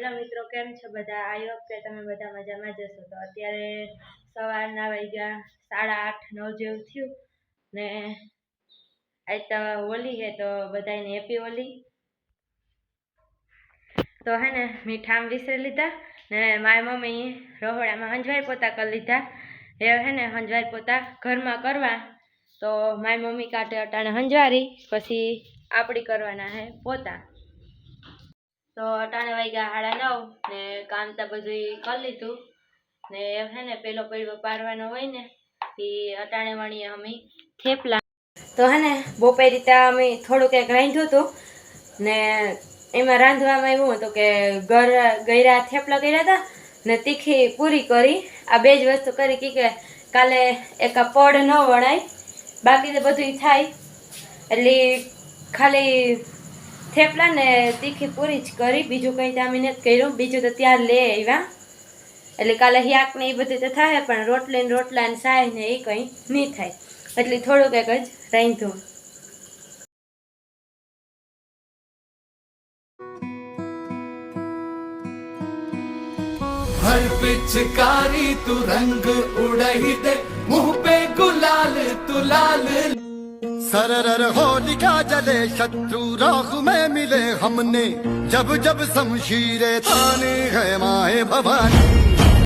Hello મિત્રો, કેમ છો બધા? આઈ હોપ કે તમે બધા મજામાં જ હશો. તો અત્યારે સવારના વાગ્યા 8:30-9 જેવું થયું ને આજ તો હોલી છે તો બધાને હેપી હોલી. તો હે ને મીઠામ વિસરી લીધા ને મારી મમ્મી રહોડામાં હંજવાઈ પોતા કરી લીધા. એ હે ને હંજવાઈ પોતા ઘરમાં કરવા તો મારી મમ્મી કાંટે અટાણે હંજવારી પછી આપણી કરવાના હે પોતા. તો અટાણે વાગ્યા 9:30 ને કામ તો બધું કરી લીધું ને હે ને પેલો પડવો પારવાનો હોય ને એ અટાણે વણીએ અમે થેપલા. તો હે ને બપોર રીતે અમે થોડુંક એક રાંધ્યું હતું ને એમાં રાંધવામાં એવું હતું કે ગળ્યા થેપલા કર્યા હતા ને તીખી પૂરી કરી. આ બે જ વસ્તુ કરી કે કાલે એક પડ ન વણાય, બાકી તો બધું થાય એટલે ખાલી થેપલા ને તીખી પૂરી જ કરી, બીજું કંઈ તો અમે નથી કર્યું. બીજું તો ત્યાં લે આવ્યા એટલે કાલે શાક ને એ બધું તો થાય પણ રોટલા ને સાય ને એ કંઈ નહીં થાય એટલે થોડુંક એક જ રાંધ્યું. हर पिचकारी तू रंग उड़ही दे, मुंह पे गुलाल तू लाल। सरर होलिका जले शत्रु राह में मिले हमने, जब जब शमशीरें ताने है माए भवानी।